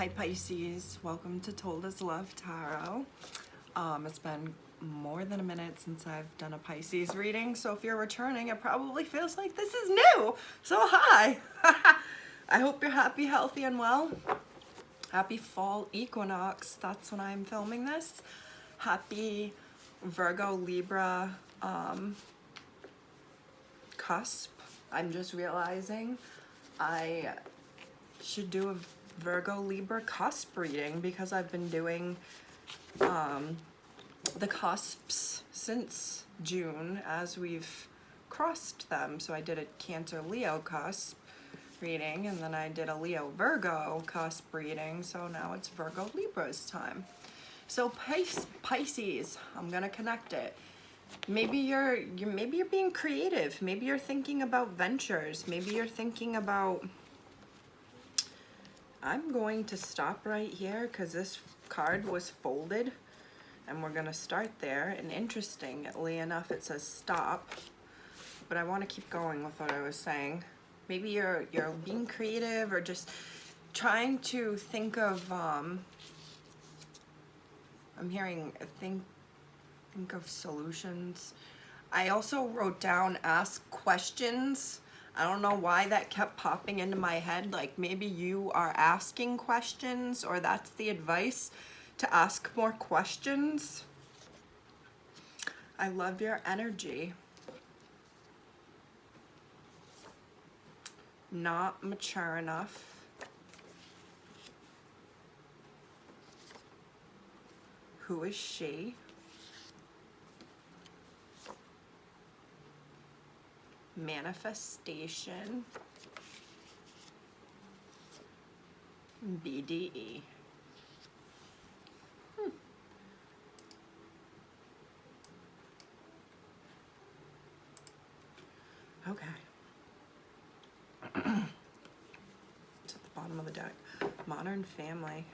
Hi Pisces, welcome to Told Us Love Tarot. It's been more than a minute since I've done a Pisces reading, so if you're returning, it probably feels like this is new. So hi! I hope you're happy, healthy, and well. Happy fall equinox, that's when I'm filming this. Happy Virgo Libra cusp. I'm just realizing I should do a Virgo Libra cusp reading because I've been doing the cusps since June as we've crossed them. So I did a Cancer Leo cusp reading, and then I did a Leo Virgo cusp reading, so now it's Virgo Libra's time. So Pisces, I'm gonna connect it. Maybe you're being creative. Maybe you're thinking about ventures. Maybe you're thinking about, I'm going to stop right here because this card was folded and we're gonna start there. And interestingly enough, it says stop, but I want to keep going with what I was saying. Maybe you're being creative or just trying to think of, I'm hearing think of solutions. I also wrote down ask questions. I don't know why that kept popping into my head. Like maybe you are asking questions, or that's the advice, to ask more questions. I love your energy. Not mature enough. Who is she? Manifestation. BDE. Okay. It's at the bottom of the deck. Modern family.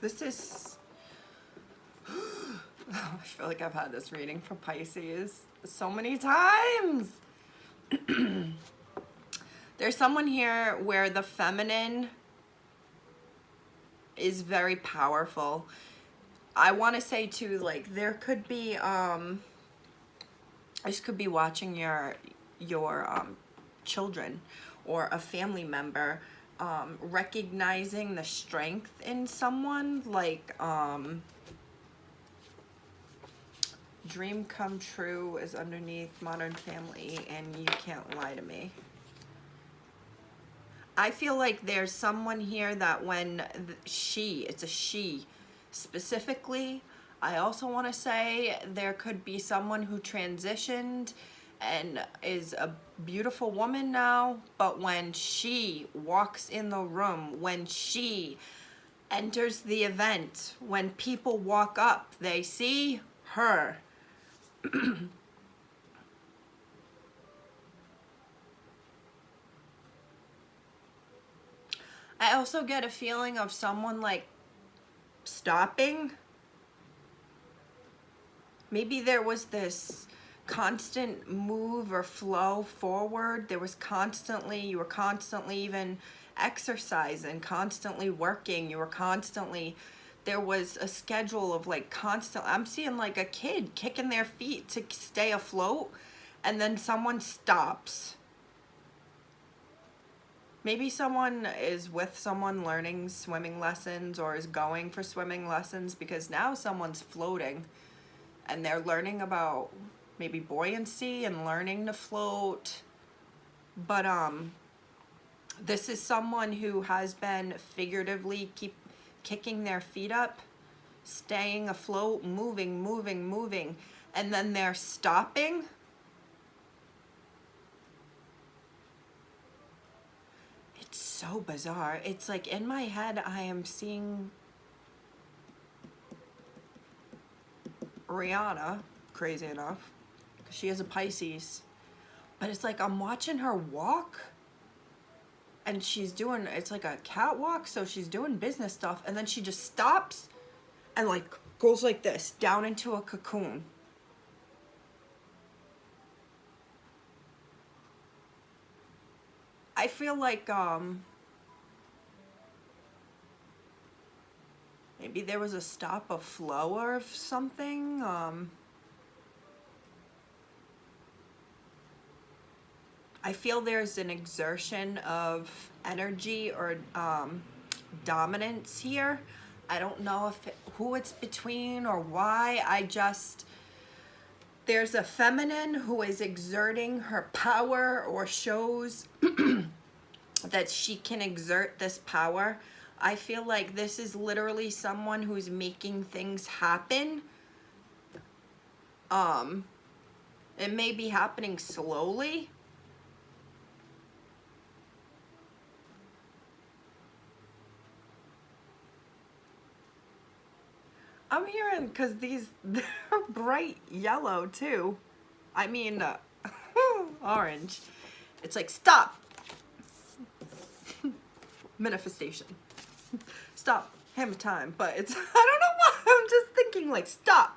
This is, I feel like I've had this reading for Pisces so many times. There's someone here where the feminine is very powerful. I want to say too, like there could be, this could be watching your children or a family member, recognizing the strength in someone, like dream come true is underneath modern family and you can't lie to me. I feel like there's someone here that when it's a she specifically. I also want to say there could be someone who transitioned and is a beautiful woman now, but when she walks in the room, when she enters the event, when people walk up, they see her. I also get a feeling of someone like stopping. Maybe there was this constant move or flow forward. There was constantly, you were constantly even exercising, constantly working. You were constantly, there was a schedule of like constant, I'm seeing like a kid kicking their feet to stay afloat, and then someone stops. Maybe someone is with someone learning swimming lessons or is going for swimming lessons because now someone's floating. And they're learning about maybe buoyancy and learning to float. But this is someone who has been figuratively kicking their feet up, staying afloat, moving, and then they're stopping. It's so bizarre. It's like in my head I am seeing Rihanna, crazy enough, She is a Pisces. But it's like I'm watching her walk, and she's doing, it's like a catwalk, so she's doing business stuff, and then she just stops and like goes like this down into a cocoon. I feel like maybe there was a stop of flow or something. I feel there's an exertion of energy or dominance here. I don't know who it's between or why. There's a feminine who is exerting her power or shows that she can exert this power. I feel like this is literally someone who's making things happen. It may be happening slowly. I'm hearing, because they're bright yellow too. I mean, orange. It's like, stop. Manifestation. Stop. Hammer time. But it's, I don't know why. I'm just thinking like, stop.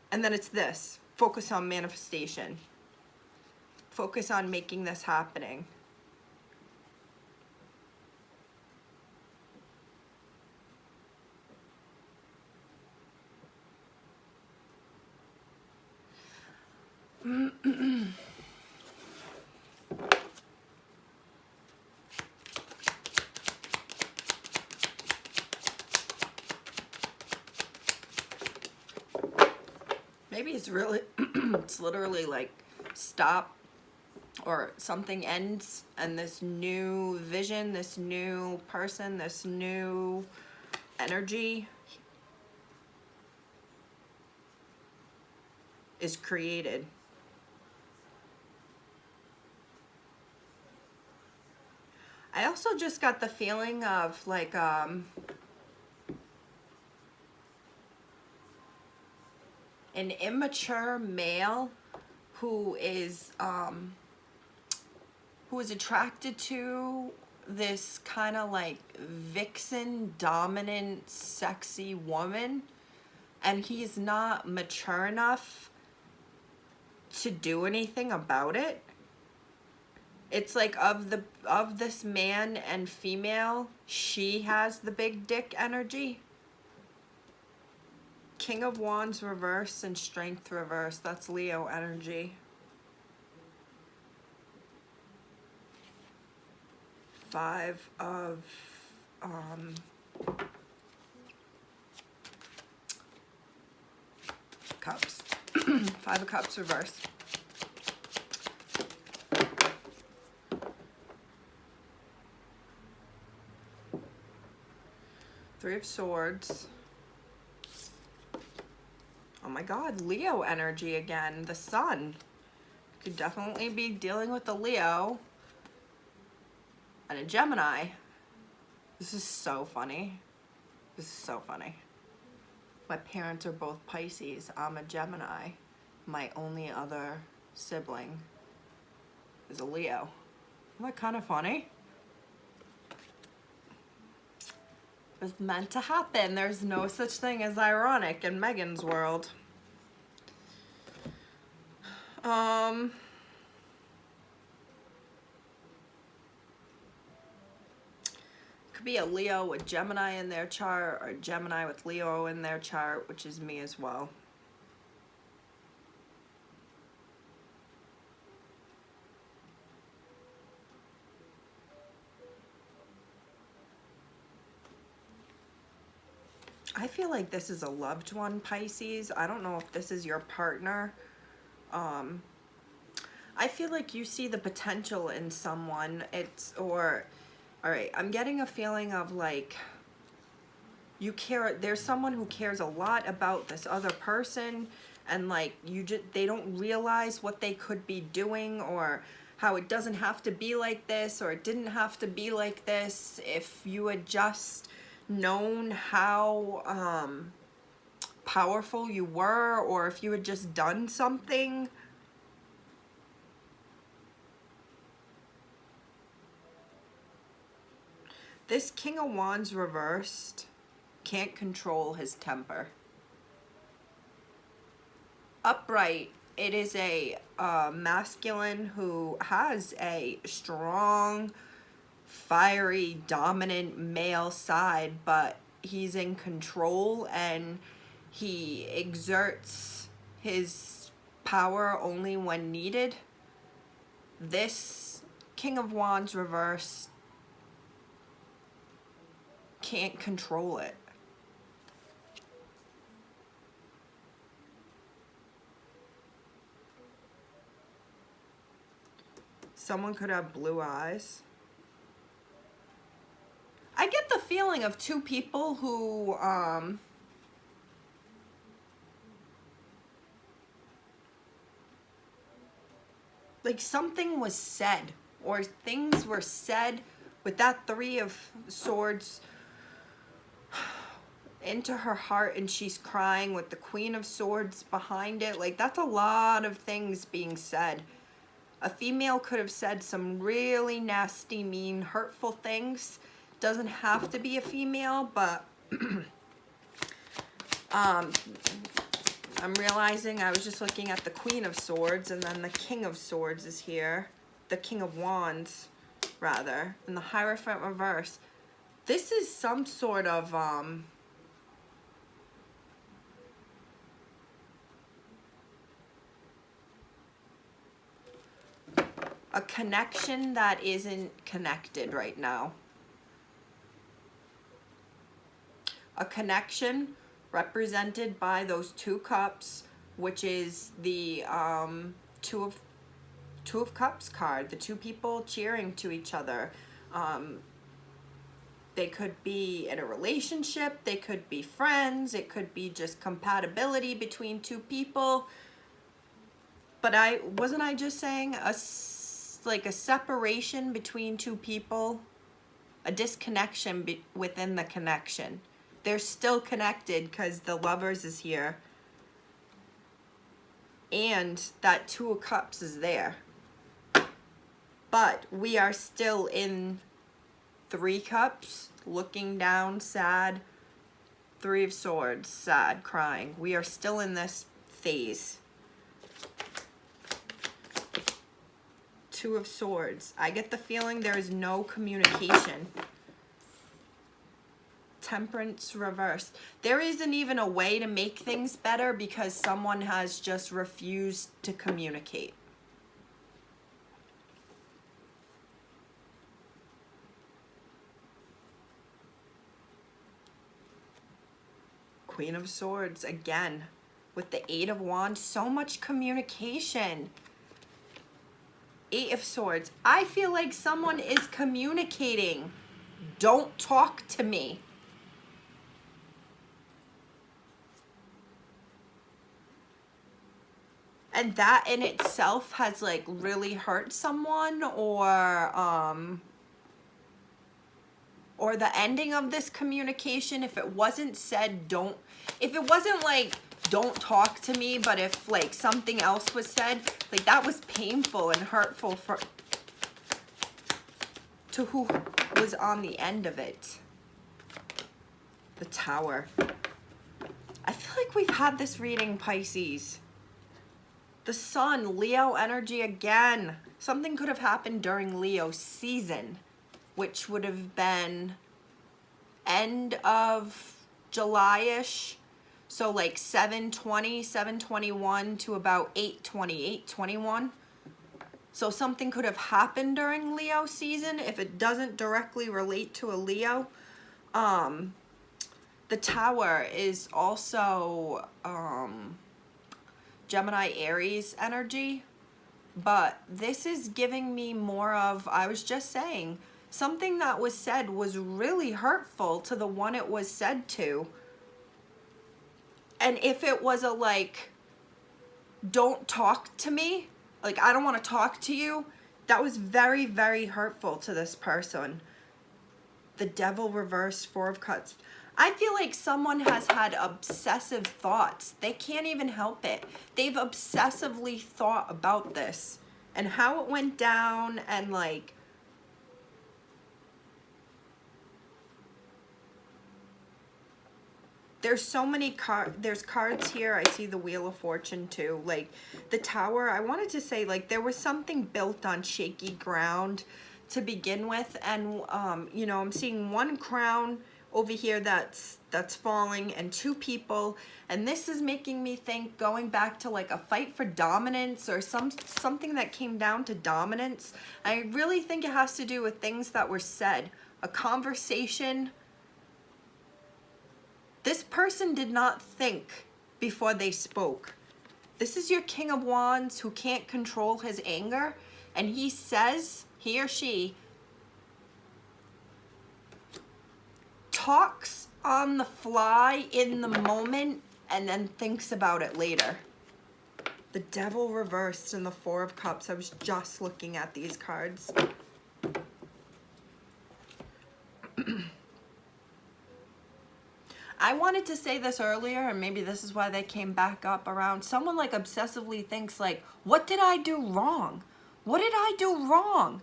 And then it's this. Focus on manifestation. Focus on making this happening. Maybe it's really, it's literally like stop, or something ends, and this new vision, this new person, this new energy is created. I also just got the feeling of like an immature male who is attracted to this kind of like vixen, dominant, sexy woman, and he's not mature enough to do anything about it. It's like of this man and female, she has the big dick energy. King of Wands reverse and Strength reverse. That's Leo energy. Five of Cups. Five of Cups reverse. Three of Swords. Oh my God, Leo energy again. The Sun. Could definitely be dealing with the Leo. And a Gemini. This is so funny. This is so funny. My parents are both Pisces. I'm a Gemini. My only other sibling is a Leo. Isn't that kind of funny? It's meant to happen. There's no such thing as ironic in Megan's world. Could be a Leo with Gemini in their chart, or Gemini with Leo in their chart, which is me as well. I feel like this is a loved one, Pisces. I don't know if this is your partner. I feel like you see the potential in someone. All right, I'm getting a feeling of like, you care, there's someone who cares a lot about this other person, and like, they don't realize what they could be doing, or how it doesn't have to be like this, or it didn't have to be like this. If you had just known how powerful you were, or if you had just done something. This King of Wands reversed can't control his temper. Upright, it is a masculine who has a strong, fiery, dominant male side, but he's in control and he exerts his power only when needed. This King of Wands reversed can't control it. Someone could have blue eyes. I get the feeling of two people who like something was said, or things were said with that Three of Swords into her heart, and she's crying with the Queen of Swords behind it. Like, that's a lot of things being said. A female could have said some really nasty, mean, hurtful things. Doesn't have to be a female, but I'm realizing I was just looking at the Queen of Swords, and then the King of Swords is here. The King of Wands, rather, and the Hierophant reverse. This is some sort of a connection that isn't connected right now. A connection represented by those two cups, which is the two of Cups card, the two people cheering to each other. They could be in a relationship, they could be friends, it could be just compatibility between two people. But wasn't I just saying like a separation between two people, a disconnection within the connection. They're still connected because the Lovers is here, and that Two of Cups is there, but we are still in Three Cups, looking down, sad. Three of Swords, sad, crying. We are still in this phase. Two of Swords. I get the feeling there is no communication. Temperance reversed. There isn't even a way to make things better because someone has just refused to communicate. Queen of Swords again with the Eight of Wands. So much communication. Eight of Swords. I feel like someone is communicating. Don't talk to me. And that in itself has like really hurt someone, or the ending of this communication, if it wasn't said, if it wasn't like, don't talk to me, but if like something else was said, like that was painful and hurtful to who was on the end of it. The Tower. I feel like we've had this reading, Pisces. The Sun, Leo energy again. Something could have happened during Leo season, which would have been end of July-ish. So like 7/20, 7/21 to about 8/20, 8/21. So something could have happened during Leo season if it doesn't directly relate to a Leo. The Tower is also Gemini Aries energy, but this is giving me more of, I was just saying, something that was said was really hurtful to the one it was said to. And if it was a like, don't talk to me, like I don't want to talk to you, that was very, very hurtful to this person. The Devil reversed, Four of Cups. I feel like someone has had obsessive thoughts. They can't even help it. They've obsessively thought about this and how it went down, and like, there's so many there's cards here. I see the Wheel of Fortune too. Like the Tower, I wanted to say like there was something built on shaky ground to begin with, and you know, I'm seeing one crown over here that's falling and two people, and this is making me think, going back to like a fight for dominance or something that came down to dominance. I really think it has to do with things that were said, a conversation. This person did not think before they spoke. This is your King of Wands who can't control his anger, and he says, he or she talks on the fly in the moment and then thinks about it later. The Devil reversed and the Four of Cups. I was just looking at these cards. I wanted to say this earlier, and maybe this is why they came back up around. Someone like obsessively thinks like, what did I do wrong? What did I do wrong?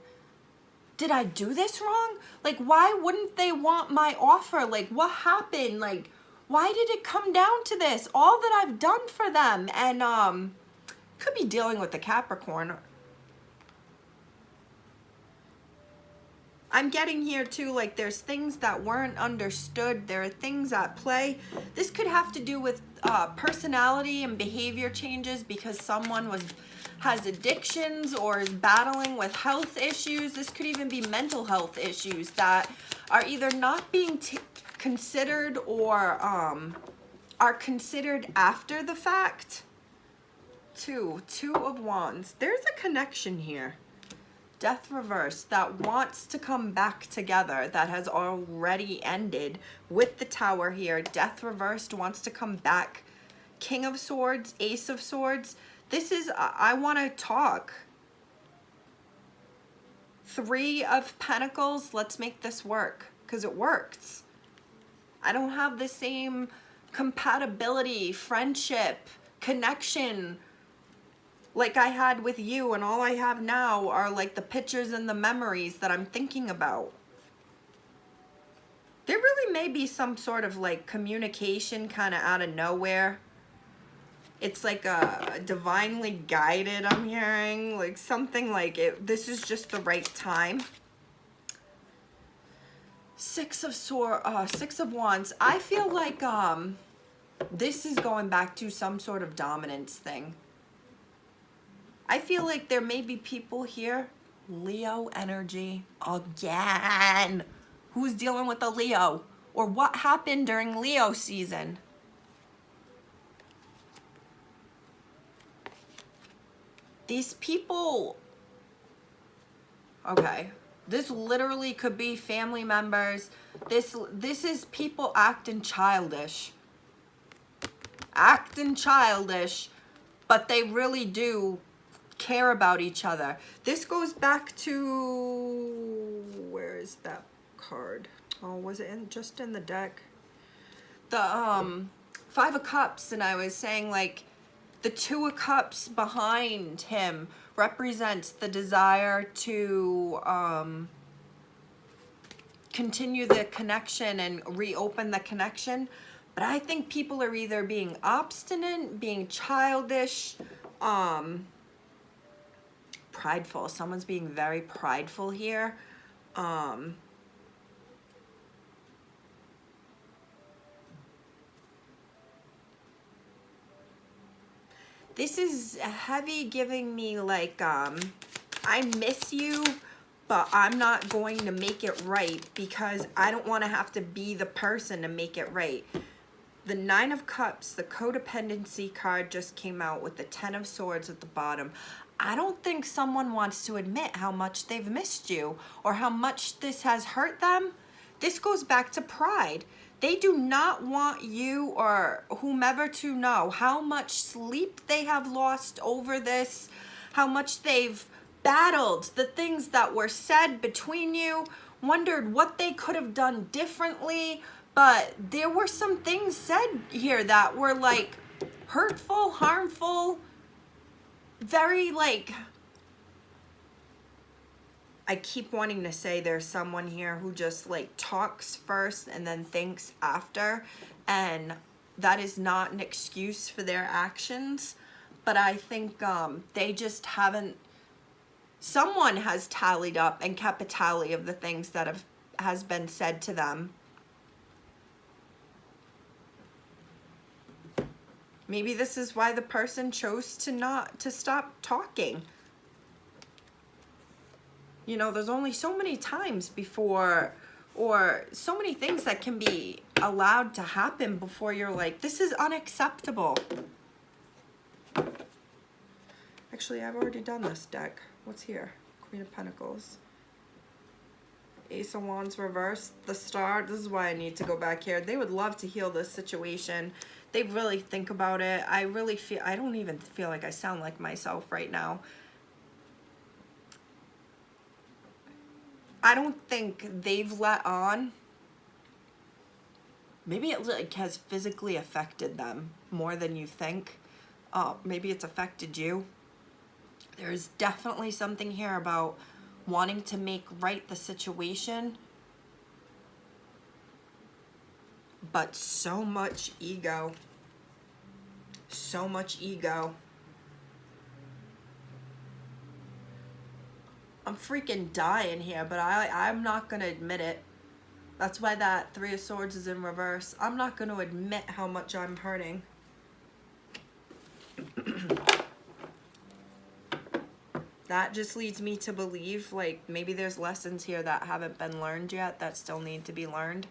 Did I do this wrong? Like, why wouldn't they want my offer? Like, what happened? Like, why did it come down to this? All that I've done for them. And could be dealing with the Capricorn. I'm getting here too, like there's things that weren't understood. There are things at play. This could have to do with personality and behavior changes, because someone has addictions or is battling with health issues. This could even be mental health issues that are either not being considered or are considered after the fact. Two of Wands. There's a connection here. Death reversed that wants to come back together, that has already ended with the Tower here. Death reversed wants to come back. King of Swords, Ace of Swords. This is, I want to talk. Three of Pentacles. Let's make this work, because it works. I don't have the same compatibility, friendship, connection like I had with you, and all I have now are like the pictures and the memories that I'm thinking about. There really may be some sort of like communication kind of out of nowhere. It's like a divinely guided, I'm hearing, like something like it. This is just the right time. Six of Wands. I feel like this is going back to some sort of dominance thing. I feel like there may be people here, Leo energy again. Who's dealing with a Leo? Or what happened during Leo season? These people, okay, this literally could be family members. This is people acting childish. Acting childish, but they really do care about each other. This goes back to, where is that card? Oh, was it just in the deck? The Five of Cups, and I was saying like the Two of Cups behind him represents the desire to continue the connection and reopen the connection. But I think people are either being obstinate, being childish, prideful. Someone's being very prideful here. This is heavy, giving me like, I miss you, but I'm not going to make it right because I don't want to have to be the person to make it right. The Nine of Cups, the codependency card just came out with the Ten of Swords at the bottom. I don't think someone wants to admit how much they've missed you or how much this has hurt them. This goes back to pride. They do not want you or whomever to know how much sleep they have lost over this, how much they've battled the things that were said between you, wondered what they could have done differently, But there were some things said here that were like hurtful, harmful, very like, I keep wanting to say there's someone here who just like talks first and then thinks after, and that is not an excuse for their actions. But I think they just haven't, someone has tallied up and kept a tally of the things that has been said to them. Maybe this is why the person chose to stop talking. You know, there's only so many times before, or so many things that can be allowed to happen before you're like, this is unacceptable. Actually, I've already done this deck. What's here? Queen of Pentacles. Ace of Wands reversed. The Star. This is why I need to go back here. They would love to heal this situation. They really think about it. I really feel, I don't even feel like I sound like myself right now. I don't think they've let on. Maybe it like has physically affected them more than you think. Maybe it's affected you. There's definitely something here about wanting to make right the situation, but so much ego. So much ego. I'm freaking dying here, but I'm not gonna admit it. That's why that Three of Swords is in reverse. I'm not gonna admit how much I'm hurting. That just leads me to believe like maybe there's lessons here that haven't been learned yet that still need to be learned.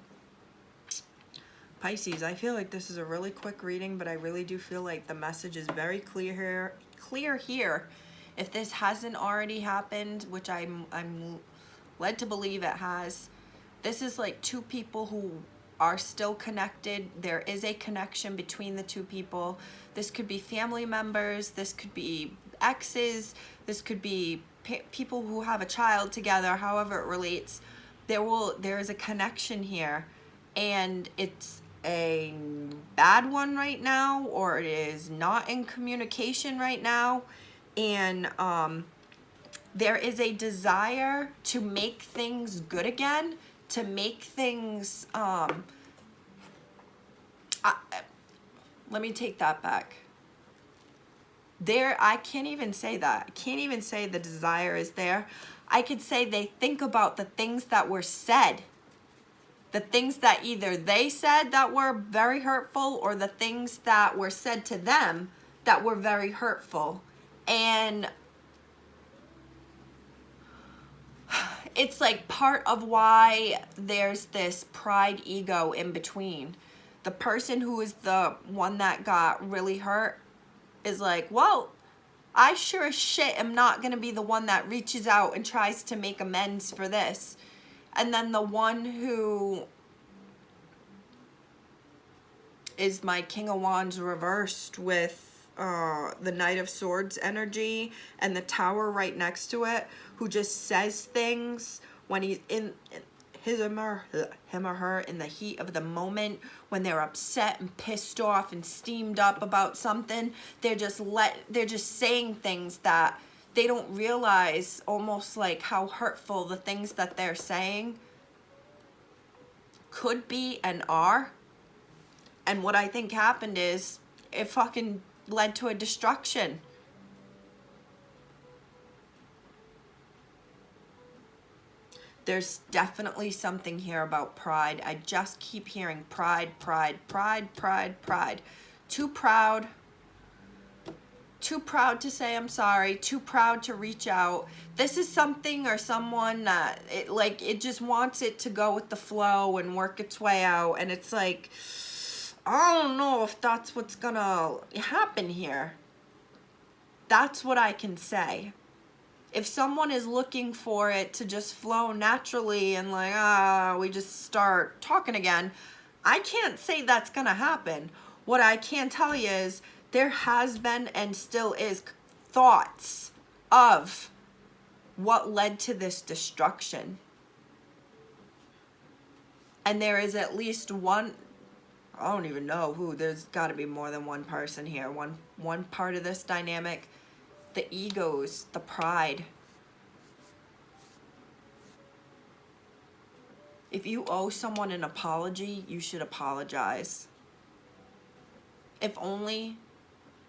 Pisces, I feel like this is a really quick reading, but I really do feel like the message is very clear here. If this hasn't already happened, which I'm led to believe it has, this is like two people who are still connected. There is a connection between the two people. This could be family members, this could be exes, this could be people who have a child together, however it relates. There is a connection here, and it's a bad one right now, or it is not in communication right now. And there is a desire to make things good again, to make things let me take that back. I can't even say that. I can't even say the desire is there. I could say they think about the things that were said, the things that either they said that were very hurtful, or the things that were said to them that were very hurtful. And it's like part of why there's this pride ego in between. The person who is the one that got really hurt is like, well, I sure as shit am not going to be the one that reaches out and tries to make amends for this. And then the one who is my King of Wands reversed with the Knight of Swords energy and the Tower right next to it, who just says things when he's in him or her in the heat of the moment, when they're upset and pissed off and steamed up about something. They're just saying things that they don't realize, almost like how hurtful the things that they're saying could be and are. And what I think happened is it fucking led to a destruction. There's definitely something here about pride. I just keep hearing pride, pride, pride, pride, pride. Too proud. Too proud to say I'm sorry. Too proud to reach out. This is something or someone that it just wants it to go with the flow and work its way out. And it's like, I don't know if that's what's gonna happen here. That's what I can say. If someone is looking for it to just flow naturally and like, we just start talking again, I can't say that's gonna happen. What I can tell you is there has been and still is thoughts of what led to this destruction. And there is at least one, I don't even know who, there's got to be more than one person here. One part of this dynamic, the egos, the pride. If you owe someone an apology, you should apologize. If only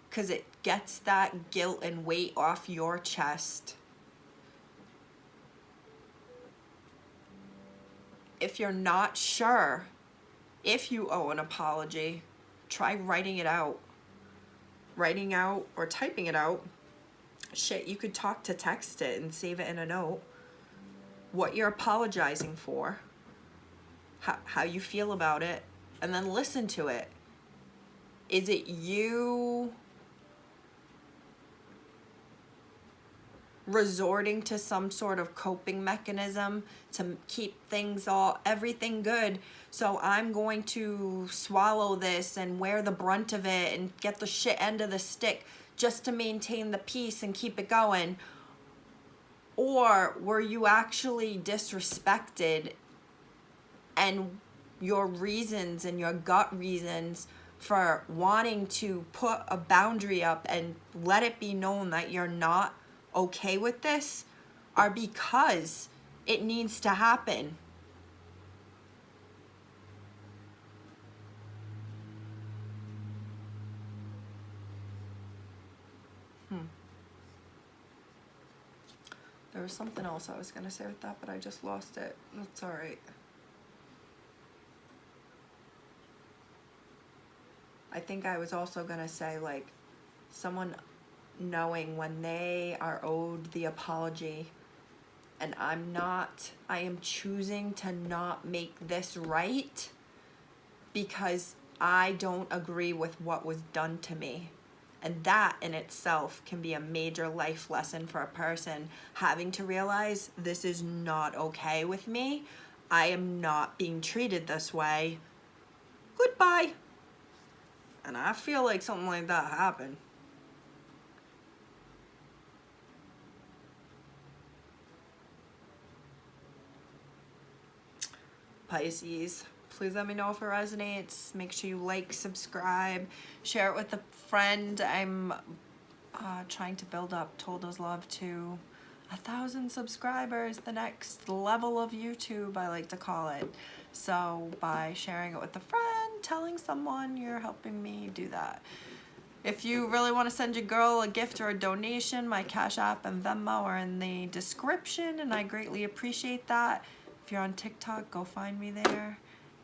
because it gets that guilt and weight off your chest. If you're not sure if you owe an apology, try writing it out. Writing out or typing it out. Shit, you could talk to text it and save it in a note. What you're apologizing for. How you feel about it. And then listen to it. Is it you resorting to some sort of coping mechanism to keep everything good? So I'm going to swallow this and wear the brunt of it and get the shit end of the stick just to maintain the peace and keep it going. Or were you actually disrespected, and your reasons and your gut reasons for wanting to put a boundary up and let it be known that you're not okay with this are because it needs to happen. There was something else I was going to say with that, but I just lost it. That's all right. I think I was also going to say, like, someone knowing when they are owed the apology and I am choosing to not make this right because I don't agree with what was done to me. And that in itself can be a major life lesson for a person, having to realize this is not okay with me. I am not being treated this way. Goodbye. And I feel like something like that happened. Pisces, please let me know if it resonates. Make sure you like, subscribe, share it with a friend. I'm trying to build up Tolda's Love to 1,000 subscribers, the next level of YouTube, I like to call it. So by sharing it with a friend, telling someone, you're helping me do that. If you really want to send your girl a gift or a donation, my Cash App and Venmo are in the description, and I greatly appreciate that. If you're on TikTok, go find me there.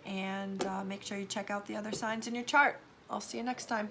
And make sure you check out the other signs in your chart. I'll see you next time.